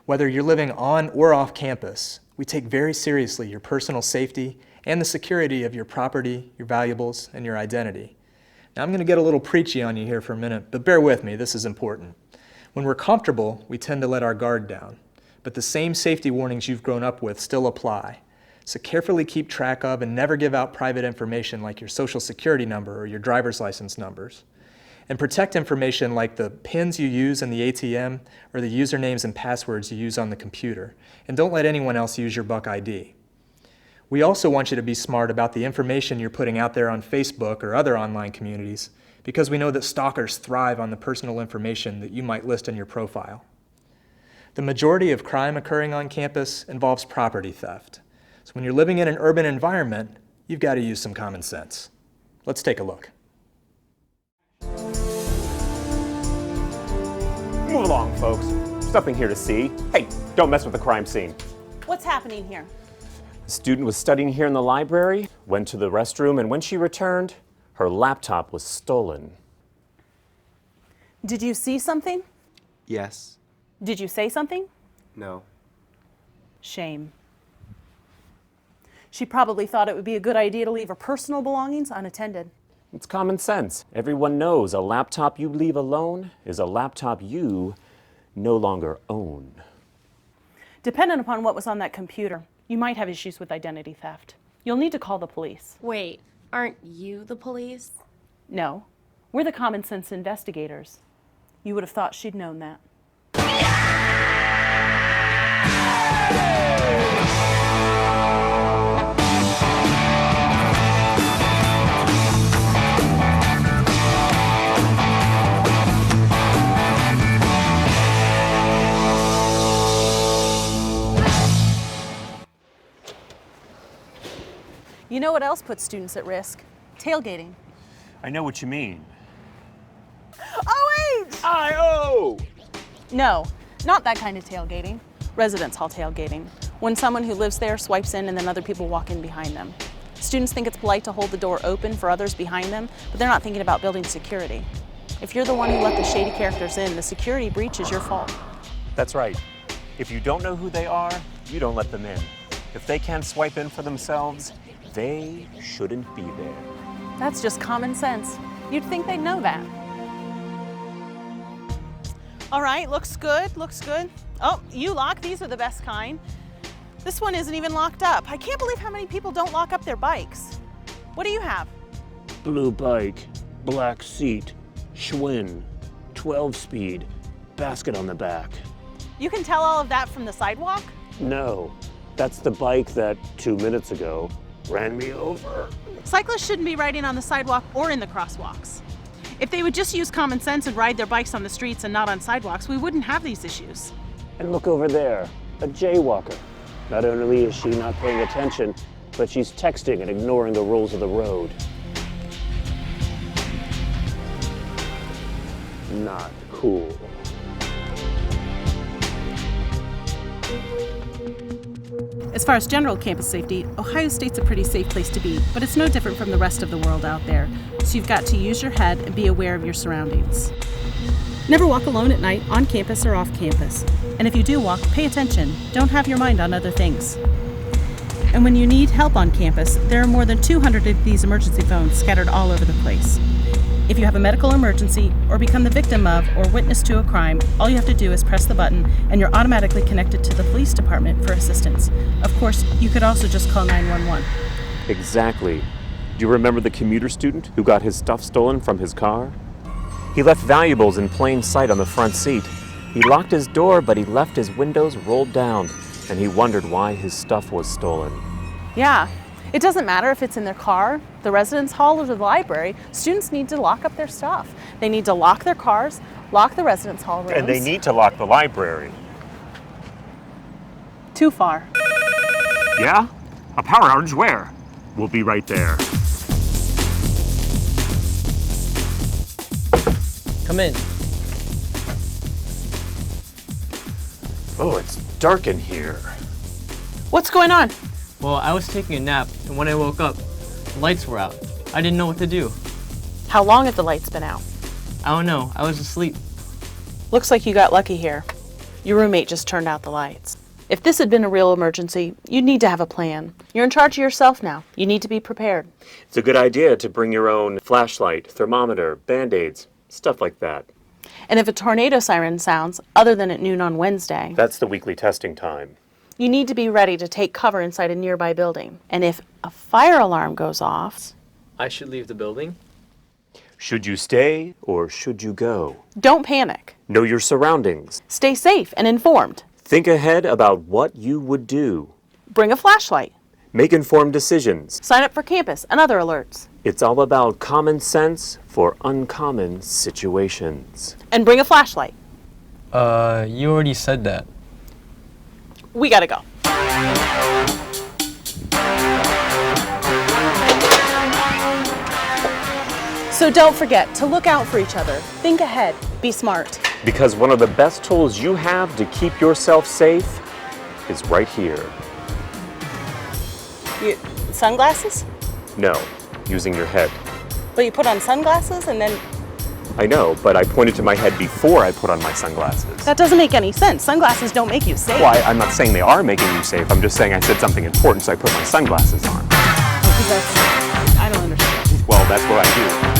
Whether you're living on or off campus, we take very seriously your personal safety and the security of your property, your valuables, and your identity. Now I'm going to get a little preachy on you here for a minute, but bear with me, this is important. When we're comfortable, we tend to let our guard down, but the same safety warnings you've grown up with still apply. So carefully keep track of and never give out private information like your social security number or your driver's license numbers. And protect information like the PINs you use in the ATM or the usernames and passwords you use on the computer. And don't let anyone else use your Buck ID. We also want you to be smart about the information you're putting out there on Facebook or other online communities, because we know that stalkers thrive on the personal information that you might list in your profile. The majority of crime occurring on campus involves property theft. So when you're living in an urban environment, you've got to use some common sense. Let's take a look. Move along, folks. There's nothing here to see. Hey, don't mess with the crime scene. What's happening here? The student was studying here in the library, went to the restroom, and when she returned, her laptop was stolen. Did you see something? Yes. Did you say something? No. Shame. She probably thought it would be a good idea to leave her personal belongings unattended. It's common sense. Everyone knows a laptop you leave alone is a laptop you no longer own. Depending upon what was on that computer, you might have issues with identity theft. You'll need to call the police. Wait, aren't you the police? No, we're the common sense investigators. You would have thought she'd known that. You know what else puts students at risk? Tailgating. I know what you mean. OH! I-O! No, not that kind of tailgating. Residence hall tailgating. When someone who lives there swipes in and then other people walk in behind them. Students think it's polite to hold the door open for others behind them, but they're not thinking about building security. If you're the one who let the shady characters in, the security breach is your fault. That's right. If you don't know who they are, you don't let them in. If they can't swipe in for themselves, they shouldn't be there. That's just common sense. You'd think they'd know that. All right, looks good, looks good. Oh, you lock, these are the best kind. This one isn't even locked up. I can't believe how many people don't lock up their bikes. What do you have? Blue bike, black seat, Schwinn, 12-speed, basket on the back. You can tell all of that from the sidewalk? No, that's the bike that 2 minutes ago ran me over. Cyclists shouldn't be riding on the sidewalk or in the crosswalks. If they would just use common sense and ride their bikes on the streets and not on sidewalks, we wouldn't have these issues. And look over there, a jaywalker. Not only is she not paying attention, but she's texting and ignoring the rules of the road. Not cool. As far as general campus safety, Ohio State's a pretty safe place to be, but it's no different from the rest of the world out there. So you've got to use your head and be aware of your surroundings. Never walk alone at night, on campus or off campus. And if you do walk, pay attention. Don't have your mind on other things. And when you need help on campus, there are more than 200 of these emergency phones scattered all over the place. If you have a medical emergency or become the victim of or witness to a crime, all you have to do is press the button and you're automatically connected to the police department for assistance. Of course, you could also just call 911. Exactly. Do you remember the commuter student who got his stuff stolen from his car? He left valuables in plain sight on the front seat. He locked his door, but he left his windows rolled down, and he wondered why his stuff was stolen. Yeah, it doesn't matter if it's in their car, the residence hall, or the library. Students need to lock up their stuff. They need to lock their cars, lock the residence hall rooms. And they need to lock the library. Too far. Yeah? A power outage where? We'll be right there. Come in. Oh, it's dark in here. What's going on? Well, I was taking a nap, and when I woke up, the lights were out. I didn't know what to do. How long have the lights been out? I don't know. I was asleep. Looks like you got lucky here. Your roommate just turned out the lights. If this had been a real emergency, you'd need to have a plan. You're in charge of yourself now. You need to be prepared. It's a good idea to bring your own flashlight, thermometer, Band-Aids, stuff like that. And if a tornado siren sounds, other than at noon on Wednesday, That's the weekly testing time. you need to be ready to take cover inside a nearby building. And if a fire alarm goes off, I should leave the building. Should you stay or should you go? don't panic. Know your surroundings. Stay safe and informed. Think ahead about what you would do. Bring a flashlight. Make informed decisions. Sign up for campus and other alerts. It's all about common sense for uncommon situations. And bring a flashlight. You already said that. We gotta go. So don't forget to look out for each other. Think ahead. Be smart. Because one of the best tools you have to keep yourself safe is right here. Sunglasses? No, using your head. But you put on sunglasses and then... I know, but I pointed to my head before I put on my sunglasses. That doesn't make any sense. Sunglasses don't make you safe. Well, I'm not saying they are making you safe. I'm just saying I said something important, so I put my sunglasses on. I don't understand. Well, that's what I do.